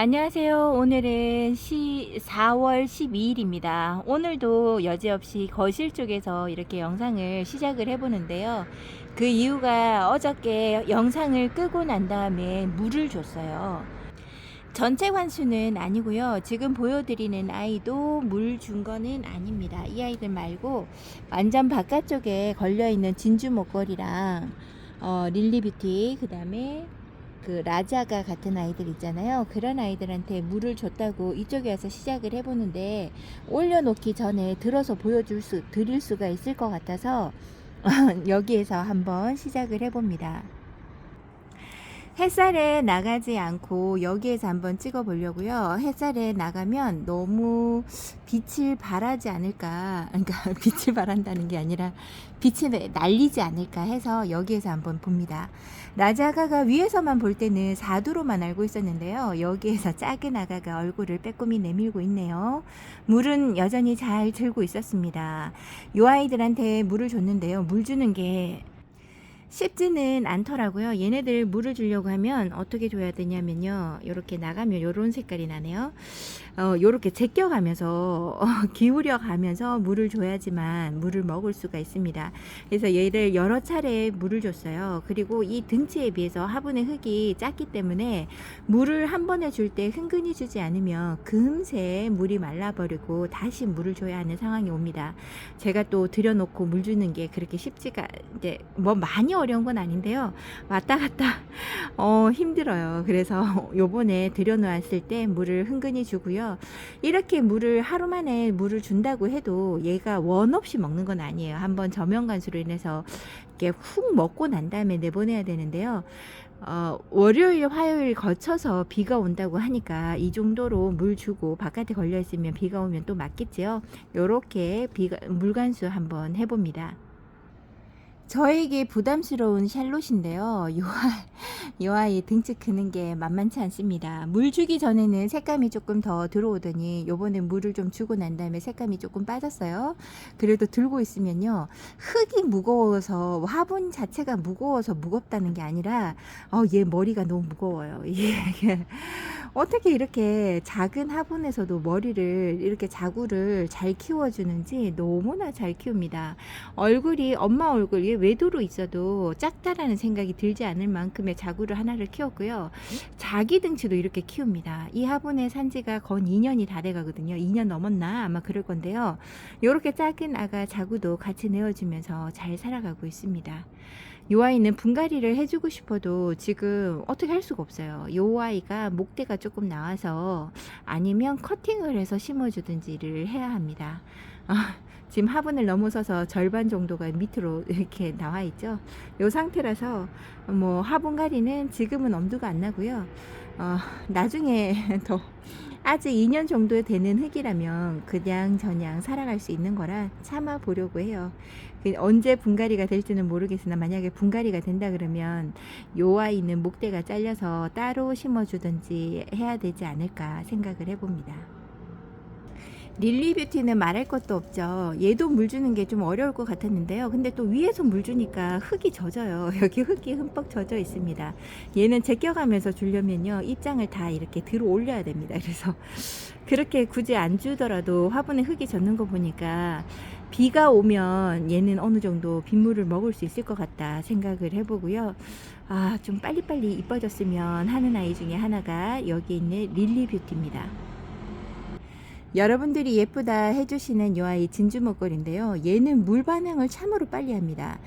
안녕하세요. 오늘은 4월 12일입니다. 오늘도 여지없이 거실 쪽에서 이렇게 영상을 시작을 해보는데요. 그 이유가 어저께 영상을 끄고 난 다음에 물을 줬어요. 전체 관수는 아니고요. 지금 보여드리는 아이도 물 준 거는 아닙니다. 이 아이들 말고 완전 바깥쪽에 걸려있는 진주 목걸이랑 릴리뷰티, 그 다음에 그 라자가 같은 아이들 있잖아요. 그런 아이들한테 물을 줬다고 이쪽에 와서 시작을 해보는데, 올려놓기 전에 들어서 드릴 수가 있을 것 같아서 여기에서 한번 시작을 해봅니다. 햇살에 나가지 않고 여기에서 한번 찍어 보려고요. 햇살에 나가면 너무 빛을 발하지 않을까, 그러니까 빛을 발한다는 게 아니라 빛이 날리지 않을까 해서 여기에서 한번 봅니다. 라자가가 위에서만 볼 때는 4두로만 알고 있었는데요. 여기에서 작은 아가가 얼굴을 빼꼼히 내밀고 있네요. 물은 여전히 잘 들고 있었습니다. 이 아이들한테 물을 줬는데요. 물 주는 게 쉽지는 않더라고요. 얘네들 물을 주려고 하면 어떻게 줘야 되냐면요. 이렇게 나가면 요런 색깔이 나네요. 요렇게 제껴가면서 기울여 가면서 물을 줘야지만 물을 먹을 수가 있습니다. 그래서 얘를 여러 차례 물을 줬어요. 그리고 이 등치에 비해서 화분의 흙이 작기 때문에 물을 한 번에 줄 때 흥근히 주지 않으면 금세 물이 말라버리고 다시 물을 줘야 하는 상황이 옵니다. 제가 또 들여놓고 물 주는 게 그렇게 쉽지가, 이제 뭐 많이 어려운 건 아닌데요. 왔다 갔다 힘들어요. 그래서 요번에 들여놓았을 때 물을 흥근히 주고요. 이렇게 물을 하루 만에 물을 준다고 해도 얘가 원 없이 먹는 건 아니에요. 한번 저면관수로 인해서 이렇게 훅 먹고 난 다음에 내보내야 되는데요. 월요일, 화요일 거쳐서 비가 온다고 하니까 이 정도로 물 주고 바깥에 걸려 있으면 비가 오면 또 맞겠지요. 요렇게 물관수 한번 해봅니다. 저에게 부담스러운 샬롯인데요. 요 아이 등치 크는 게 만만치 않습니다. 물 주기 전에는 색감이 조금 더 들어오더니 요번에 물을 좀 주고 난 다음에 색감이 조금 빠졌어요. 그래도 들고 있으면요, 흙이 무거워서, 화분 자체가 무거워서 무겁다는 게 아니라 얘 머리가 너무 무거워요. 이게 어떻게 이렇게 작은 화분에서도 머리를, 이렇게 자구를 잘 키워주는지 너무나 잘 키웁니다. 얼굴이 엄마 얼굴, 얘 외도로 있어도 작다라는 생각이 들지 않을 만큼의 자구를 하나를 키웠고요. 자기 등치도 이렇게 키웁니다. 이 화분에 산지가 건 2년이 다 돼가거든요. 2년 넘었나 아마 그럴 건데요. 이렇게 작은 아가 자구도 같이 내어주면서 잘 살아가고 있습니다. 요 아이는 분갈이를 해주고 싶어도 지금 어떻게 할 수가 없어요. 요 아이가 목대가 조금 나와서, 아니면 커팅을 해서 심어주든지를 해야 합니다. 지금 화분을 넘어서서 절반 정도가 밑으로 이렇게 나와 있죠. 요 상태라서 뭐 화분갈이는 지금은 엄두가 안 나고요. 나중에 더 아직 2년 정도 되는 흙이라면 그냥 저냥 살아갈 수 있는 거라 참아 보려고 해요. 언제 분갈이가 될지는 모르겠으나, 만약에 분갈이가 된다 그러면 요 아이는 목대가 잘려서 따로 심어주든지 해야 되지 않을까 생각을 해봅니다. 릴리뷰티는 말할 것도 없죠. 얘도 물 주는 게 좀 어려울 것 같았는데요. 근데 또 위에서 물 주니까 흙이 젖어요. 여기 흙이 흠뻑 젖어 있습니다. 얘는 제껴가면서 주려면요, 입장을 다 이렇게 들어 올려야 됩니다. 그래서 그렇게 굳이 안 주더라도 화분에 흙이 젖는 거 보니까 비가 오면 얘는 어느 정도 빗물을 먹을 수 있을 것 같다 생각을 해보고요. 좀 빨리빨리 이뻐졌으면 하는 아이 중에 하나가 여기 있는 릴리뷰티입니다. 여러분들이 예쁘다 해주시는 요 아이 진주 목걸인데요. 얘는 물 반응을 참으로 빨리 합니다.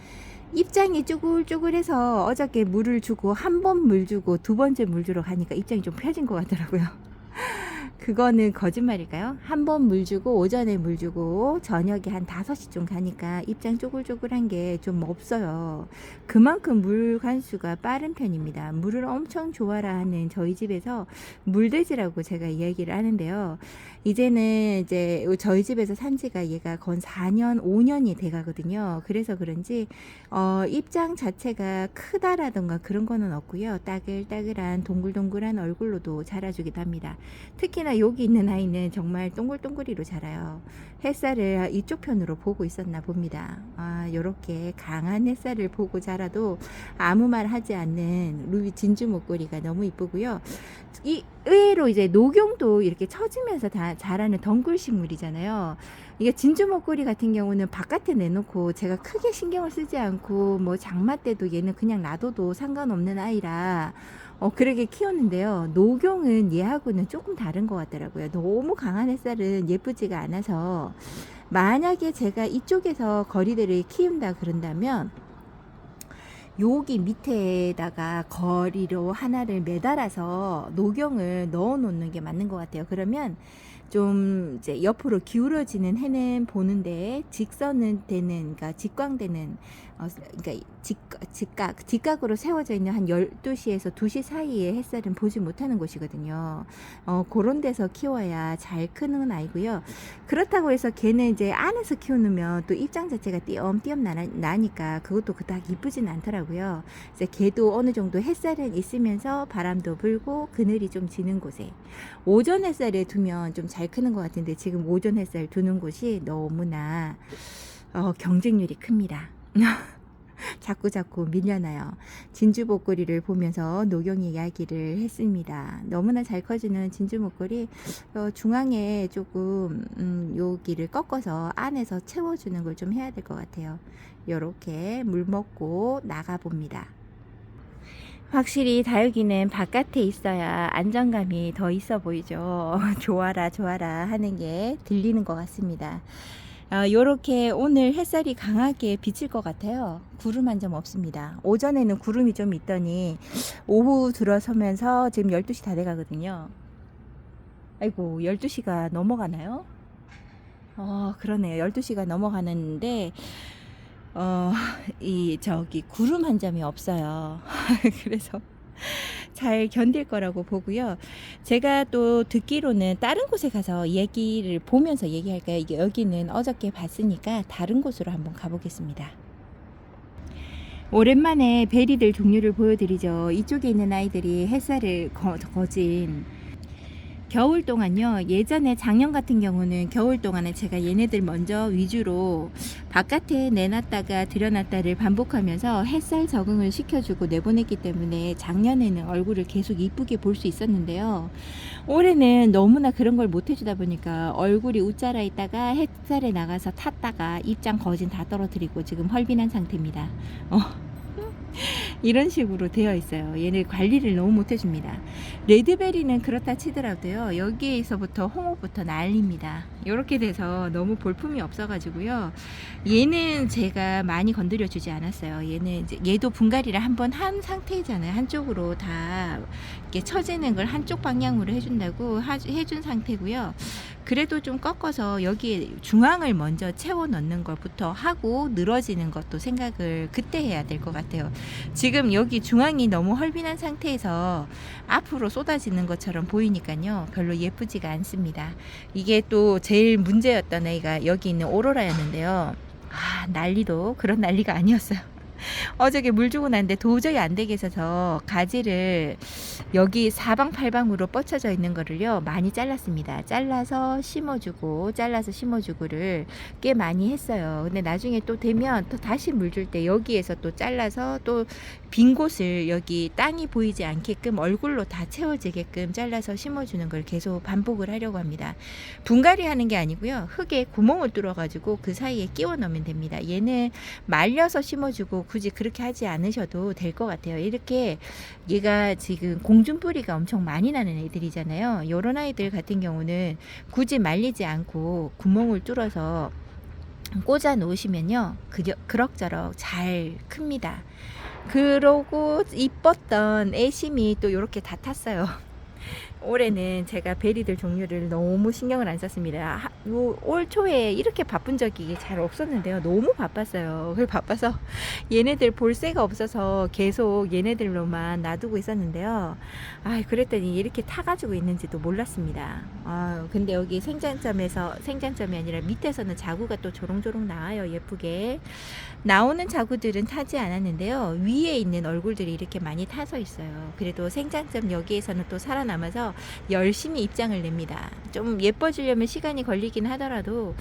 입장이 쭈글쭈글해서 어저께 물을 주고, 한 번 물 주고 두 번째 물 주러 가니까 입장이 좀 펴진 것 같더라고요. 그거는 거짓말일까요? 한 번 물 주고, 오전에 물 주고 저녁에 한 5시쯤 가니까 입장 쪼글쪼글한 게 좀 없어요. 그만큼 물 관수가 빠른 편입니다. 물을 엄청 좋아라 하는 저희 집에서 물돼지라고 제가 이야기를 하는데요. 이제는 이제 저희 집에서 산 지가 얘가 건 4년, 5년이 돼 가거든요. 그래서 그런지 입장 자체가 크다라던가 그런 거는 없고요. 따글따글한 동글동글한 얼굴로도 자라주기도 합니다. 특히나 더군다나 여기 있는 아이는 정말 동글동글이로 자라요. 햇살을 이쪽 편으로 보고 있었나 봅니다. 요렇게 강한 햇살을 보고 자라도 아무 말 하지 않는 루비 진주 목걸이가 너무 이쁘고요. 이 의외로 이제 녹용도 이렇게 처지면서 다 자라는 덩굴 식물이잖아요. 이게 진주 목걸이 같은 경우는 바깥에 내놓고 제가 크게 신경을 쓰지 않고 뭐 장마 때도 얘는 그냥 놔둬도 상관없는 아이라 그렇게 키웠는데요. 녹용은 얘하고는 조금 다른 것 같더라고요. 너무 강한 햇살은 예쁘지가 않아서 만약에 제가 이쪽에서 거리대를 키운다 그런다면 여기 밑에다가 거리로 하나를 매달아서 녹용을 넣어 놓는 게 맞는 것 같아요. 그러면 좀 이제 옆으로 기울어지는 해는 보는데 직선은 되는, 그러니까 직광되는, 그러니까 직각으로 세워져 있는 한 12시에서 2시 사이에 햇살은 보지 못하는 곳이거든요. 그런 데서 키워야 잘 크는 아이고요. 그렇다고 해서 걔는 이제 안에서 키우면 또 입장 자체가 띄엄띄엄 나니까 그것도 그닥 이쁘진 않더라고요. 이제 걔도 어느 정도 햇살은 있으면서 바람도 불고 그늘이 좀 지는 곳에 오전 햇살에 두면 좀 잘 크는 것 같은데 지금 오전 햇살 두는 곳이 너무나 경쟁률이 큽니다. 자꾸 밀려나요. 진주 목걸이를 보면서 녹용 이야기를 했습니다. 너무나 잘 커지는 진주 목걸이 중앙에 조금 여기를 꺾어서 안에서 채워주는 걸 좀 해야 될 것 같아요. 요렇게 물 먹고 나가 봅니다. 확실히 다육이는 바깥에 있어야 안정감이 더 있어 보이죠. 좋아라 좋아라 하는 게 들리는 것 같습니다. 요렇게 오늘 햇살이 강하게 비칠 것 같아요. 구름 한 점 없습니다. 오전에는 구름이 좀 있더니 오후 들어서면서 지금 12시 다 돼가거든요. 아이고 12시가 넘어가나요? 그러네요. 12시가 넘어가는데 저기 구름 한 점이 없어요. 그래서 잘 견딜 거라고 보고요. 제가 또 듣기로는 다른 곳에 가서 얘기를 보면서 얘기할까요? 이게 여기는 어저께 봤으니까 다른 곳으로 한번 가보겠습니다. 오랜만에 베리들 종류를 보여드리죠. 이쪽에 있는 아이들이 햇살을 거진 겨울 동안요. 예전에 작년 같은 경우는 겨울 동안에 제가 얘네들 먼저 위주로 바깥에 내놨다가 들여놨다를 반복하면서 햇살 적응을 시켜주고 내보냈기 때문에 작년에는 얼굴을 계속 이쁘게 볼 수 있었는데요. 올해는 너무나 그런 걸 못 해주다 보니까 얼굴이 웃자라 있다가 햇살에 나가서 탔다가 입장 거진 다 떨어뜨리고 지금 헐빈한 상태입니다. 이런 식으로 되어 있어요. 얘네 관리를 너무 못 해줍니다. 레드베리는 그렇다 치더라도요. 여기에서부터 홍옥부터 난립니다. 이렇게 돼서 너무 볼품이 없어가지고요. 얘는 제가 많이 건드려 주지 않았어요. 얘도 분갈이를 한번 한 상태잖아요. 한쪽으로 다 이렇게 처지는 걸 한쪽 방향으로 해준다고 해준 상태고요. 그래도 좀 꺾어서 여기에 중앙을 먼저 채워 넣는 것부터 하고 늘어지는 것도 생각을 그때 해야 될 것 같아요. 지금 여기 중앙이 너무 헐빈한 상태에서 앞으로 쏟아지는 것처럼 보이니까요. 별로 예쁘지가 않습니다. 이게 또 제일 문제였던 애가 여기 있는 오로라였는데요. 난리도 그런 난리가 아니었어요. 어저께 물 주고 났는데 도저히 안 되겠어서 가지를 여기 사방팔방으로 뻗쳐져 있는 거를요 많이 잘랐습니다. 잘라서 심어주고를 꽤 많이 했어요. 근데 나중에 또 되면 또 다시 물 줄 때 여기에서 또 잘라서 또 빈 곳을 여기 땅이 보이지 않게끔 얼굴로 다 채워지게끔 잘라서 심어주는 걸 계속 반복을 하려고 합니다. 분갈이 하는 게 아니고요. 흙에 구멍을 뚫어 가지고 그 사이에 끼워 넣으면 됩니다. 얘는 말려서 심어주고 굳이 그렇게 하지 않으셔도 될 것 같아요. 이렇게 얘가 지금 공중뿌리가 엄청 많이 나는 애들이잖아요. 이런 아이들 같은 경우는 굳이 말리지 않고 구멍을 뚫어서 꽂아 놓으시면요 그럭저럭 잘 큽니다. 그러고 이뻤던 애심이 또 이렇게 다 탔어요. 올해는 제가 베리들 종류를 너무 신경을 안 썼습니다. 올 초에 이렇게 바쁜 적이 잘 없었는데요. 너무 바빴어요. 바빠서 얘네들 볼 새가 없어서 계속 얘네들로만 놔두고 있었는데요. 그랬더니 이렇게 타가지고 있는지도 몰랐습니다. 근데 여기 생장점이 아니라 밑에서는 자구가 또 조롱조롱 나와요. 예쁘게. 나오는 자구들은 타지 않았는데요. 위에 있는 얼굴들이 이렇게 많이 타서 있어요. 그래도 생장점 여기에서는 또 살아남아서 해서 열심히 입장을 냅니다. 좀 예뻐지려면 시간이 걸리긴 하더라도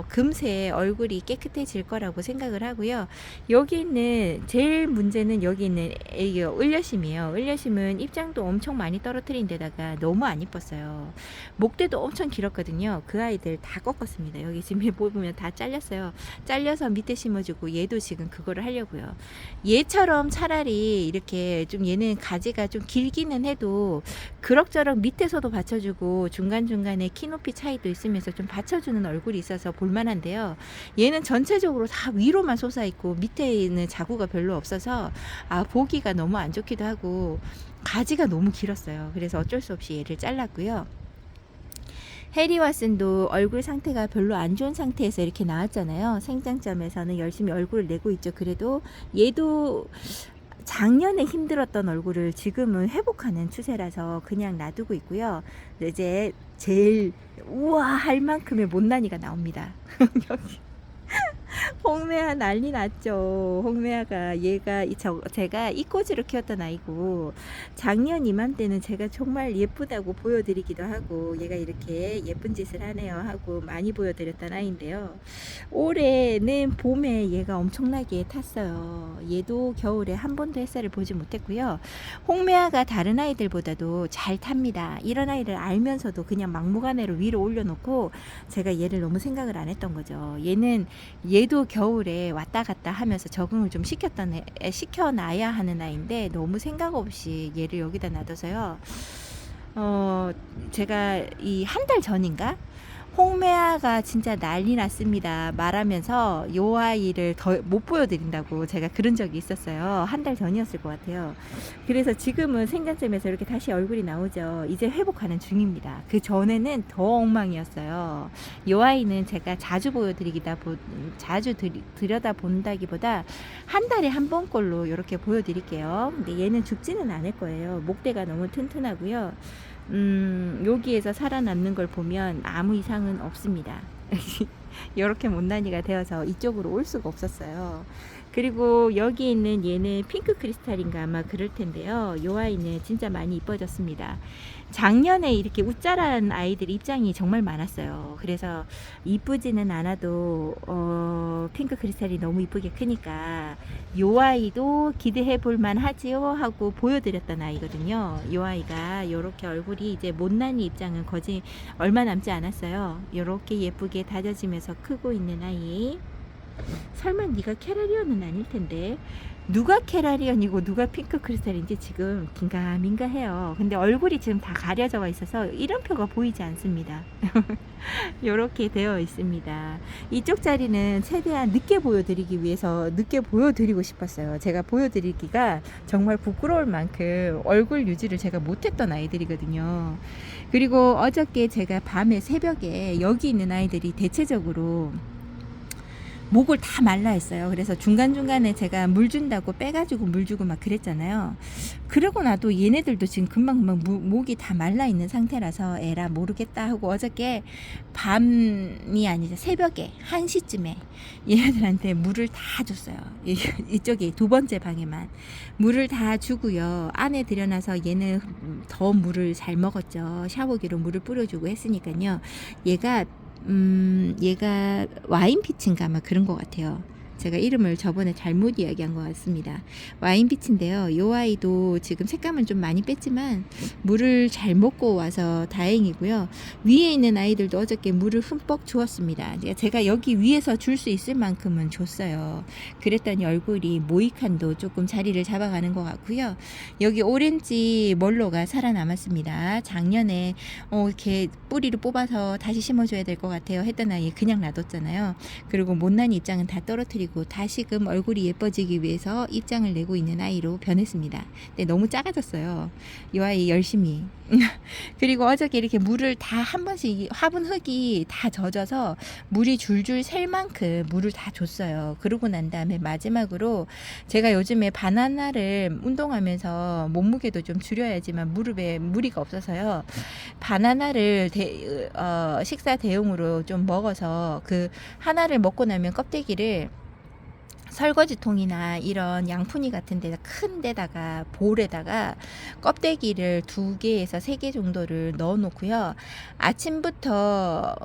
금세 얼굴이 깨끗해질 거라고 생각을 하고요. 여기 있는 제일 문제는 여기 있는 을려심이에요. 을려심은 입장도 엄청 많이 떨어뜨린 데다가 너무 안 이뻤어요. 목대도 엄청 길었거든요. 그 아이들 다 꺾었습니다. 여기 지금 보면 다 잘렸어요. 잘려서 밑에 심어주고 얘도 지금 그거를 하려고요. 얘처럼 차라리 이렇게 좀 얘는 가지가 좀 길기는 해도 그럭저럭 밑에서도 받쳐주고 중간중간에 키 높이 차이도 있으면서 좀 받쳐주는 얼굴이 있어서 볼만한데요. 얘는 전체적으로 다 위로만 솟아있고 밑에 있는 자구가 별로 없어서 보기가 너무 안 좋기도 하고 가지가 너무 길었어요. 그래서 어쩔 수 없이 얘를 잘랐고요. 해리 왓슨도 얼굴 상태가 별로 안 좋은 상태에서 이렇게 나왔잖아요. 생장점에서는 열심히 얼굴을 내고 있죠. 그래도 얘도 작년에 힘들었던 얼굴을 지금은 회복하는 추세라서 그냥 놔두고 있고요. 이제 제일 우와 할 만큼의 못난이가 나옵니다. 여기 홍매화 난리 났죠. 홍매화가 얘가 제가 이꼬지로 키웠던 아이고 작년 이맘때는 제가 정말 예쁘다고 보여드리기도 하고 얘가 이렇게 예쁜 짓을 하네요 하고 많이 보여드렸던 아이인데요. 올해는 봄에 얘가 엄청나게 탔어요. 얘도 겨울에 한 번도 햇살을 보지 못했고요. 홍매화가 다른 아이들보다도 잘 탑니다. 이런 아이를 알면서도 그냥 막무가내로 위로 올려놓고 제가 얘를 너무 생각을 안 했던 거죠. 얘도 겨울에 왔다 갔다 하면서 적응을 좀 시켜놔야 하는 아이인데 너무 생각 없이 얘를 여기다 놔둬서요. 제가 이 한 달 전인가? 홍매화가 진짜 난리 났습니다. 말하면서 요 아이를 더 못 보여드린다고 제가 그런 적이 있었어요. 한 달 전이었을 것 같아요. 그래서 지금은 생장점에서 이렇게 다시 얼굴이 나오죠. 이제 회복하는 중입니다. 그 전에는 더 엉망이었어요. 요 아이는 제가 자주 들여다 본다기보다 한 달에 한 번꼴로 이렇게 보여드릴게요. 근데 얘는 죽지는 않을 거예요. 목대가 너무 튼튼하고요. 여기에서 살아남는 걸 보면 아무 이상은 없습니다. 이렇게 못난이가 되어서 이쪽으로 올 수가 없었어요. 그리고 여기 있는 얘는 핑크 크리스탈인가 아마 그럴 텐데요. 이 아이는 진짜 많이 이뻐졌습니다. 작년에 이렇게 웃자란 아이들 입장이 정말 많았어요. 그래서 이쁘지는 않아도 핑크 크리스탈이 너무 이쁘게 크니까 이 아이도 기대해 볼만 하지요 하고 보여드렸던 아이거든요. 이 아이가 이렇게 얼굴이 이제 못난이 입장은 얼마 남지 않았어요. 이렇게 예쁘게 다져지면서 크고 있는 아이. 설마 네가 캐라리언은 아닐 텐데 누가 캐라리언이고 누가 핑크 크리스탈인지 지금 긴가민가 해요. 근데 얼굴이 지금 다 가려져 있어서 이름표가 보이지 않습니다. 이렇게 되어 있습니다. 이쪽 자리는 최대한 늦게 보여드리기 위해서 늦게 보여드리고 싶었어요. 제가 보여드리기가 정말 부끄러울 만큼 얼굴 유지를 제가 못했던 아이들이거든요. 그리고 어저께 제가 밤에 새벽에 여기 있는 아이들이 대체적으로 목을 다 말라 했어요. 그래서 중간중간에 제가 물 준다고 빼가지고 물 주고 막 그랬잖아요. 그러고 나도 얘네들도 지금 금방금방 목이 다 말라 있는 상태라서 에라 모르겠다 하고 어저께 밤이 아니죠. 새벽에 1시쯤에 얘네들한테 물을 다 줬어요. 이쪽에 두 번째 방에만 물을 다 주고요. 안에 들여놔서 얘는 더 물을 잘 먹었죠. 샤워기로 물을 뿌려주고 했으니까요. 얘가 와인피치인가 아마 그런 것 같아요. 제가 이름을 저번에 잘못 이야기한 것 같습니다. 와인피치인데요. 이 아이도 지금 색감은 좀 많이 뺐지만 물을 잘 먹고 와서 다행이고요. 위에 있는 아이들도 어저께 물을 흠뻑 주었습니다. 제가 여기 위에서 줄 수 있을 만큼은 줬어요. 그랬더니 얼굴이 모이칸도 조금 자리를 잡아가는 것 같고요. 여기 오렌지 멀로가 살아남았습니다. 작년에 이렇게 뿌리를 뽑아서 다시 심어줘야 될 것 같아요 했던 아이 그냥 놔뒀잖아요. 그리고 못난이 입장은 다 떨어뜨리고 다시금 얼굴이 예뻐지기 위해서 입장을 내고 있는 아이로 변했습니다. 근데 너무 작아졌어요. 이 아이 열심히. 그리고 어저께 이렇게 물을 다 한 번씩 화분 흙이 다 젖어서 물이 줄줄 셀 만큼 물을 다 줬어요. 그러고 난 다음에 마지막으로 제가 요즘에 바나나를 운동하면서 몸무게도 좀 줄여야지만 무릎에 무리가 없어서요. 바나나를 식사 대용으로 좀 먹어서 그 하나를 먹고 나면 껍데기를 설거지통이나 이런 양푼이 같은 데다 큰 데다가 볼에다가 껍데기를 2개에서 3개 정도를 넣어 놓고요. 아침부터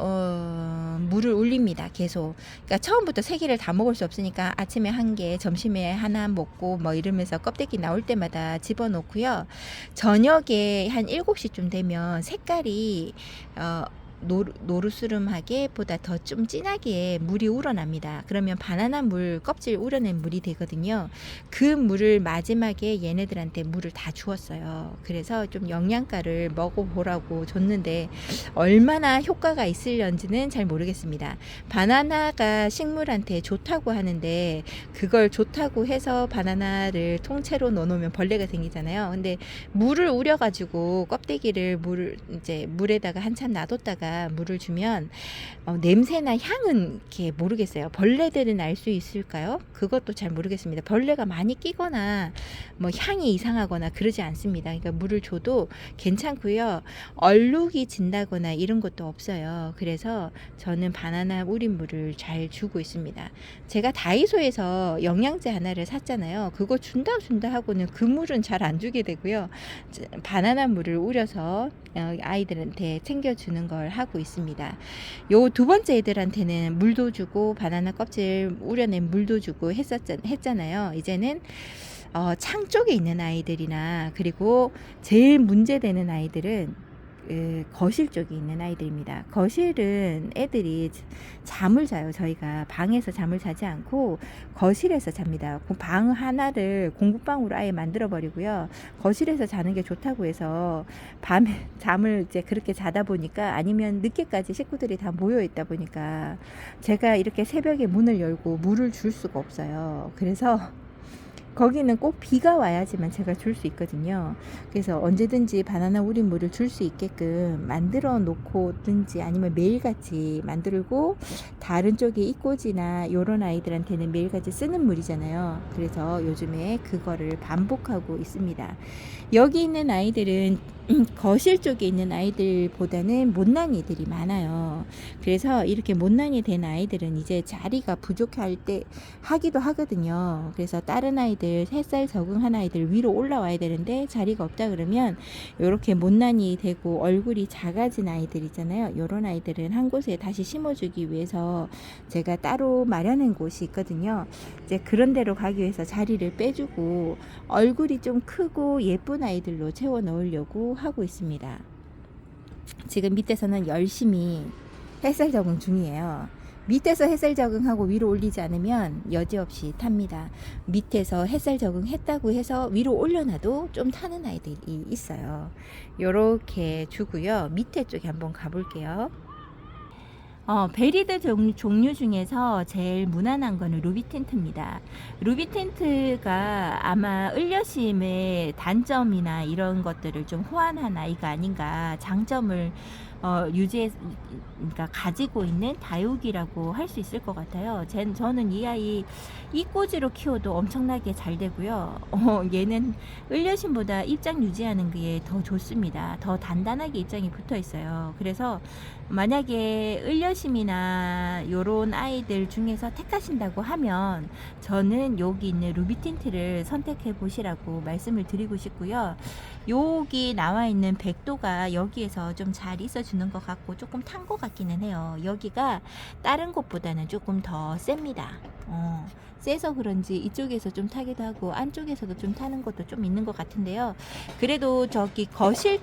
물을 올립니다. 계속. 그러니까 처음부터 3개를 다 먹을 수 없으니까 아침에 1개, 점심에 하나 먹고 뭐 이러면서 껍데기 나올 때마다 집어넣고요. 저녁에 한 7시쯤 되면 색깔이 노르스름하게 보다 더 좀 진하게 물이 우러납니다. 그러면 바나나 물 껍질 우려낸 물이 되거든요. 그 물을 마지막에 얘네들한테 물을 다 주었어요. 그래서 좀 영양가를 먹어보라고 줬는데 얼마나 효과가 있을런지는 잘 모르겠습니다. 바나나가 식물한테 좋다고 하는데 그걸 좋다고 해서 바나나를 통째로 넣어놓으면 벌레가 생기잖아요. 근데 물을 우려가지고 껍데기를 이제 물에다가 한참 놔뒀다가 물을 주면 냄새나 향은 이렇게 모르겠어요. 벌레들은 알 수 있을까요? 그것도 잘 모르겠습니다. 벌레가 많이 끼거나 뭐 향이 이상하거나 그러지 않습니다. 그러니까 물을 줘도 괜찮고요. 얼룩이 진다거나 이런 것도 없어요. 그래서 저는 바나나 우린 물을 잘 주고 있습니다. 제가 다이소에서 영양제 하나를 샀잖아요. 그거 준다 하고는 그 물은 잘 안 주게 되고요. 바나나 물을 우려서 아이들한테 챙겨주는 걸 하고 있습니다. 요 2번째 애들한테는 물도 주고 바나나 껍질 우려낸 물도 주고 했잖아요. 이제는 창 쪽에 있는 아이들이나 그리고 제일 문제되는 아이들은 거실 쪽에 있는 아이들입니다. 거실은 애들이 잠을 자요. 저희가 방에서 잠을 자지 않고 거실에서 잡니다. 방 하나를 공부방으로 아예 만들어 버리고요. 거실에서 자는 게 좋다고 해서 밤에 잠을 이제 그렇게 자다 보니까 아니면 늦게까지 식구들이 다 모여 있다 보니까 제가 이렇게 새벽에 문을 열고 물을 줄 수가 없어요. 그래서 거기는 꼭 비가 와야지만 제가 줄 수 있거든요. 그래서 언제든지 바나나 우린 물을 줄 수 있게끔 만들어 놓고든지 아니면 매일같이 만들고 다른 쪽에 이꼬지나 요런 아이들한테는 매일같이 쓰는 물이잖아요. 그래서 요즘에 그거를 반복하고 있습니다. 여기 있는 아이들은 거실 쪽에 있는 아이들보다는 못난이들이 많아요. 그래서 이렇게 못난이 된 아이들은 이제 자리가 부족할 때 하기도 하거든요. 그래서 다른 아이들 3살 적응한 아이들 위로 올라와야 되는데 자리가 없다 그러면 이렇게 못난이 되고 얼굴이 작아진 아이들 있잖아요. 이런 아이들은 한 곳에 다시 심어주기 위해서 제가 따로 마련한 곳이 있거든요. 이제 그런 데로 가기 위해서 자리를 빼주고 얼굴이 좀 크고 예쁜 아이들로 채워 넣으려고 하고 있습니다. 지금 밑에서는 열심히 햇살 적응 중이에요. 밑에서 햇살 적응하고 위로 올리지 않으면 여지없이 탑니다. 밑에서 햇살 적응했다고 해서 위로 올려놔도 좀 타는 아이들이 있어요. 요렇게 주고요. 밑에 쪽에 한번 가볼게요. 베리드 종류 중에서 제일 무난한 거는 루비 텐트입니다. 루비 텐트가 아마 을려심의 단점이나 이런 것들을 좀 호환한 아이가 아닌가, 장점을 그러니까 가지고 있는 다육이라고 할 수 있을 것 같아요. 저는 이 아이 이꼬지로 키워도 엄청나게 잘 되고요. 얘는 을려심보다 입장 유지하는 게 더 좋습니다. 더 단단하게 입장이 붙어 있어요. 그래서 만약에 을려심이나 요런 아이들 중에서 택하신다고 하면 저는 여기 있는 루비 틴트를 선택해 보시라고 말씀을 드리고 싶고요. 여기 나와 있는 백도가 여기에서 좀 잘 있어주는 것 같고 조금 탄 것 같기는 해요. 여기가 다른 곳보다는 조금 더 셉니다. 세서 그런지 이쪽에서 좀 타기도 하고 안쪽에서도 좀 타는 것도 좀 있는 것 같은데요. 그래도 저기 거실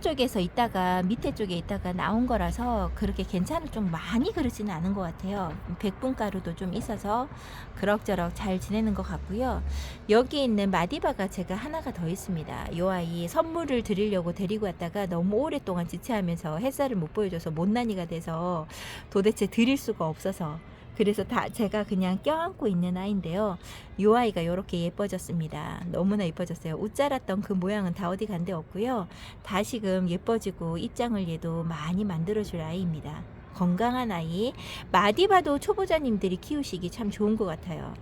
쪽에서 있다가 밑에 쪽에 있다가 나온 거라서 그렇게 좀 많이 그러지는 않은 것 같아요. 백분가루도 좀 있어서 그럭저럭 잘 지내는 것 같고요. 여기 있는 마디바가 제가 하나가 더 있습니다. 요 아이 선물을 드리려고 데리고 왔다가 너무 오랫동안 지체하면서 햇살을 못 보여줘서 못난이가 돼서 도대체 드릴 수가 없어서 그래서 제가 그냥 껴안고 있는 아이인데요. 이 아이가 이렇게 예뻐졌습니다. 너무나 예뻐졌어요. 옷 자랐던 그 모양은 다 어디 간 데 없고요. 다시금 예뻐지고 입장을 얘도 많이 만들어줄 아이입니다. 건강한 아이. 마디바도 초보자님들이 키우시기 참 좋은 것 같아요.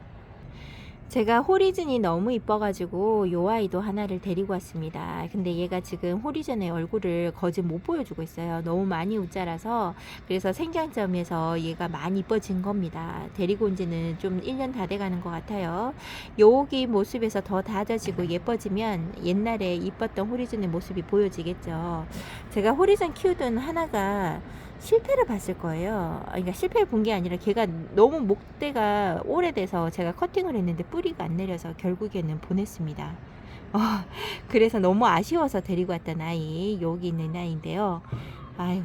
제가 호리즌이 너무 이뻐가지고 요 아이도 하나를 데리고 왔습니다. 근데 얘가 지금 호리즌의 얼굴을 거짓 못 보여주고 있어요. 너무 많이 웃자라서. 그래서 생장점에서 얘가 많이 이뻐진 겁니다. 데리고 온 지는 좀 1년 다 돼가는 것 같아요. 여기 모습에서 더 다져지고 예뻐지면 옛날에 이뻤던 호리즌의 모습이 보여지겠죠. 제가 호리즌 키우던 하나가 실패를 봤을 거예요. 그러니까 실패를 본 게 아니라 걔가 너무 목대가 오래돼서 제가 커팅을 했는데 뿌리가 안 내려서 결국에는 보냈습니다. 어, 그래서 너무 아쉬워서 데리고 왔던 아이, 여기 있는 아이인데요. 아유,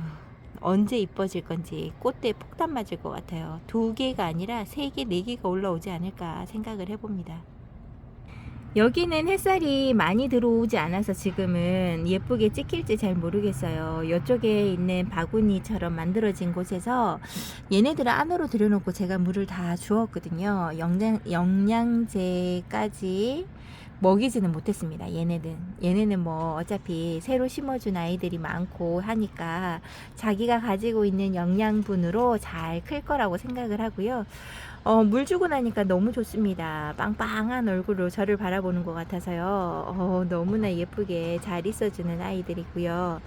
언제 이뻐질 건지 꽃대에 폭탄 맞을 것 같아요. 2개가 아니라 3개, 4개가 올라오지 않을까 생각을 해봅니다. 여기는 햇살이 많이 들어오지 않아서 지금은 예쁘게 찍힐지 잘 모르겠어요. 이쪽에 있는 바구니처럼 만들어진 곳에서 얘네들을 안으로 들여놓고 제가 물을 다 주었거든요. 영양제까지 먹이지는 못했습니다. 얘네는 뭐 어차피 새로 심어준 아이들이 많고 하니까 자기가 가지고 있는 영양분으로 잘 클 거라고 생각을 하고요. 물 주고 나니까 너무 좋습니다. 빵빵한 얼굴로 저를 바라보는 것 같아서요. 너무나 예쁘게 잘 있어주는 아이들이고요.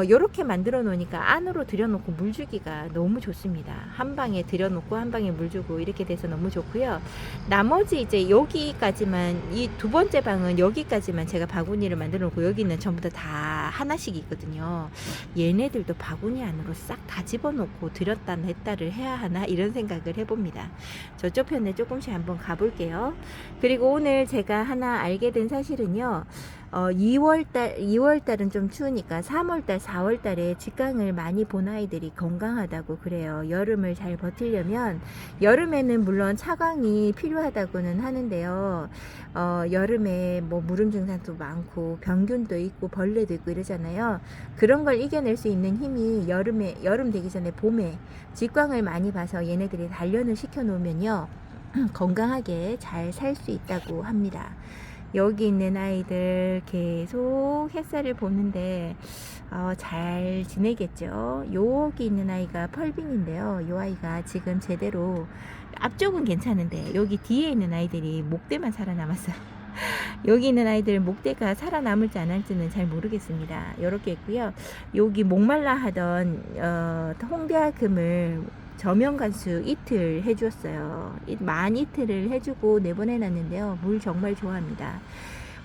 요렇게 만들어 놓으니까 안으로 들여놓고 물 주기가 너무 좋습니다. 한 방에 들여놓고 한 방에 물 주고 이렇게 돼서 너무 좋고요. 나머지 이제 여기까지만, 이 2번째 방은 여기까지만 제가 바구니를 만들어 놓고 여기는 전부 다 하나씩 있거든요. 얘네들도 바구니 안으로 싹 다 집어넣고 들였다 냈다를 해야 하나 이런 생각을 해봅니다. 저쪽 편에 조금씩 한번 가볼게요. 그리고 오늘 제가 하나 알게 된 사실은요. 2월달은 좀 추우니까 3월달, 4월달에 직강을 많이 본 아이들이 건강하다고 그래요. 여름을 잘 버티려면, 여름에는 물론 차광이 필요하다고는 하는데요. 여름에 뭐 무름 증상도 많고 병균도 있고 벌레도 있고 이러잖아요. 그런 걸 이겨낼 수 있는 힘이 여름 되기 전에 봄에 직광을 많이 봐서 얘네들이 단련을 시켜 놓으면요. 건강하게 잘 살 수 있다고 합니다. 여기 있는 아이들 계속 햇살을 보는데 잘 지내겠죠. 여기 있는 아이가 펄빈인데요. 이 아이가 지금 제대로, 앞쪽은 괜찮은데 여기 뒤에 있는 아이들이 목대만 살아남았어요. 여기 있는 아이들 목대가 살아남을지 안 할지는 잘 모르겠습니다. 이렇게 있고요. 여기 목말라 하던 홍대아금을 저면간수 이틀 해주었어요. 만 이틀을 해주고 내보내놨는데요. 물 정말 좋아합니다.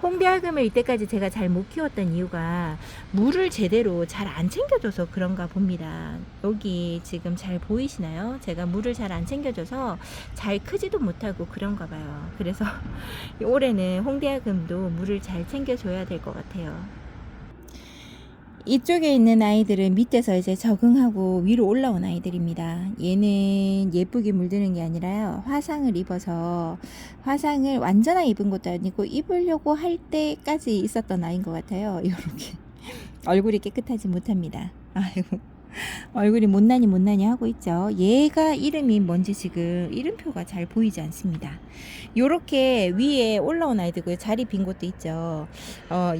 홍대아금을 이때까지 제가 잘 못 키웠던 이유가 물을 제대로 잘 안 챙겨줘서 그런가 봅니다. 여기 지금 잘 보이시나요? 제가 물을 잘 안 챙겨줘서 잘 크지도 못하고 그런가 봐요. 그래서 올해는 홍대아금도 물을 잘 챙겨줘야 될 것 같아요. 이쪽에 있는 아이들은 밑에서 이제 적응하고 위로 올라온 아이들입니다. 얘는 예쁘게 물드는 게 아니라요. 화상을 입어서, 화상을 완전히 입은 것도 아니고 입으려고 할 때까지 있었던 아이인 것 같아요. 이렇게 얼굴이 깨끗하지 못합니다. 아이고, 얼굴이 못나니 하고 있죠. 얘가 이름이 뭔지 지금 이름표가 잘 보이지 않습니다. 요렇게 위에 올라온 아이들고요. 자리 빈 곳도 있죠.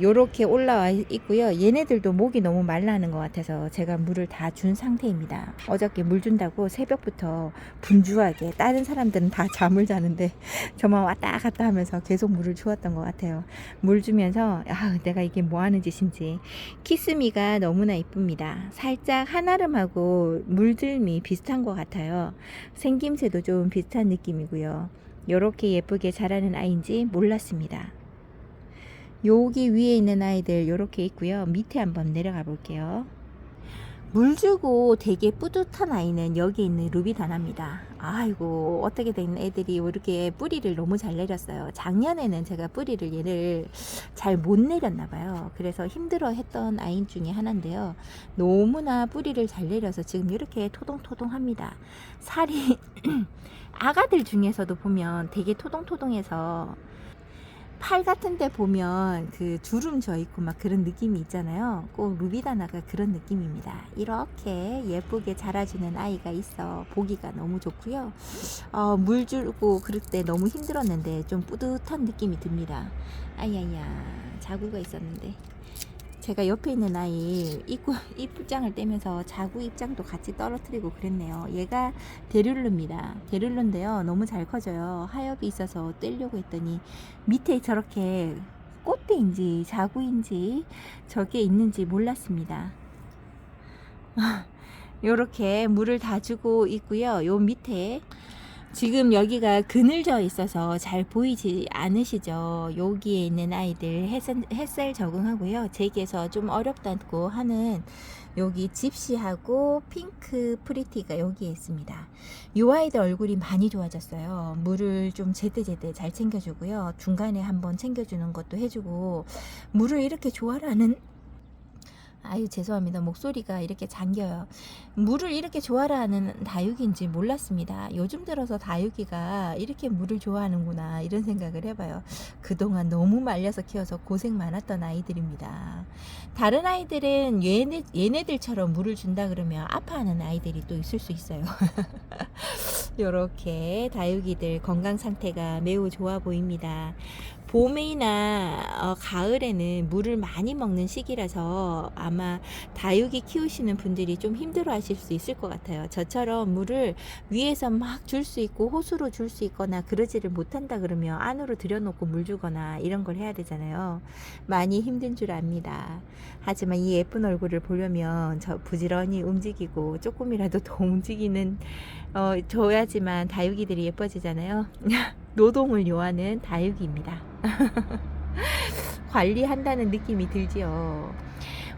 요렇게 올라와 있고요. 얘네들도 목이 너무 말라하는 것 같아서 제가 물을 다 준 상태입니다. 어저께 물 준다고 새벽부터 분주하게, 다른 사람들은 다 잠을 자는데 저만 왔다 갔다 하면서 계속 물을 주었던 것 같아요. 물 주면서 내가 이게 뭐 하는 짓인지. 키스미가 너무나 이쁩니다. 살짝 한아름하고 물들미 비슷한 것 같아요. 생김새도 좀 비슷한 느낌이고요. 이렇게 예쁘게 자라는 아이인지 몰랐습니다. 여기 위에 있는 아이들 이렇게 있고요. 밑에 한번 내려가 볼게요. 물 주고 되게 뿌듯한 아이는 여기 있는 루비다나입니다. 아이고, 어떻게 된 애들이 이렇게 뿌리를 너무 잘 내렸어요. 작년에는 제가 뿌리를 얘를 잘 못 내렸나 봐요. 그래서 힘들어 했던 아이 중에 하나인데요. 너무나 뿌리를 잘 내려서 지금 이렇게 토동토동합니다. 살이 아가들 중에서도 보면 되게 토동토동해서 팔 같은 데 보면 그 주름 져 있고 막 그런 느낌이 있잖아요. 꼭 루비다나가 그런 느낌입니다. 이렇게 예쁘게 자라주는 아이가 있어 보기가 너무 좋고요. 물 주고 그럴 때 너무 힘들었는데 좀 뿌듯한 느낌이 듭니다. 아야야, 자구가 있었는데. 제가 옆에 있는 아이 입장을 떼면서 자구 입장도 같이 떨어뜨리고 그랬네요. 얘가 데룰루입니다. 데룰루인데요. 너무 잘 커져요. 하엽이 있어서 떼려고 했더니 밑에 저렇게 꽃대인지 자구인지 저게 있는지 몰랐습니다. 요렇게 물을 다 주고 있고요. 요 밑에 지금 여기가 그늘져 있어서 잘 보이지 않으시죠? 여기에 있는 아이들 햇살 적응하고요. 제게서 좀 어렵다고 하는 여기 집시하고 핑크 프리티가 여기에 있습니다. 이 아이들 얼굴이 많이 좋아졌어요. 물을 좀 제때제때 잘 챙겨주고요. 중간에 한번 챙겨주는 것도 해주고, 물을 이렇게 좋아하는, 아유 죄송합니다. 목소리가 이렇게 잠겨요. 물을 이렇게 좋아하는 다육이인지 몰랐습니다. 요즘 들어서 다육이가 이렇게 물을 좋아하는구나 이런 생각을 해봐요. 그동안 너무 말려서 키워서 고생 많았던 아이들입니다. 다른 아이들은 얘네들처럼 물을 준다 그러면 아파하는 아이들이 또 있을 수 있어요. 이렇게 다육이들 건강 상태가 매우 좋아 보입니다. 봄이나 가을에는 물을 많이 먹는 시기라서 아마 다육이 키우시는 분들이 좀 힘들어 하실 수 있을 것 같아요. 저처럼 물을 위에서 막 줄 수 있고 호수로 줄 수 있거나 그러지를 못한다 그러면 안으로 들여놓고 물 주거나 이런 걸 해야 되잖아요. 많이 힘든 줄 압니다. 하지만 이 예쁜 얼굴을 보려면 저 부지런히 움직이고 조금이라도 더 움직이는 줘야지만 다육이들이 예뻐지잖아요. 노동을 요하는 다육이입니다. 관리한다는 느낌이 들지요.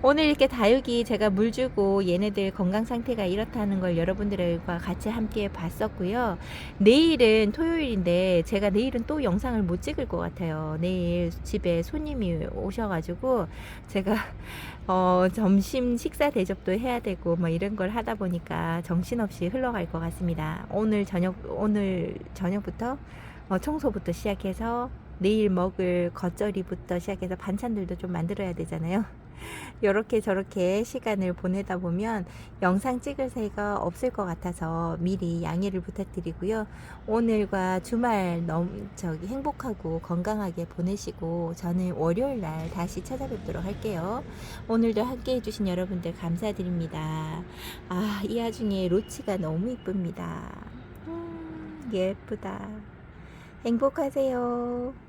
오늘 이렇게 다육이 제가 물 주고 얘네들 건강 상태가 이렇다는 걸 여러분들과 같이 함께 봤었고요. 내일은 토요일인데 제가 내일은 또 영상을 못 찍을 것 같아요. 내일 집에 손님이 오셔가지고 제가 점심 식사 대접도 해야 되고 뭐 이런 걸 하다 보니까 정신없이 흘러갈 것 같습니다. 오늘 저녁부터 청소부터 시작해서 내일 먹을 겉절이부터 시작해서 반찬들도 좀 만들어야 되잖아요. 이렇게 저렇게 시간을 보내다 보면 영상 찍을 새가 없을 것 같아서 미리 양해를 부탁드리고요. 오늘과 주말 너무 행복하고 건강하게 보내시고 저는 월요일 날 다시 찾아뵙도록 할게요. 오늘도 함께 해주신 여러분들 감사드립니다. 이 와중에 로치가 너무 이쁩니다. 예쁘다. 행복하세요.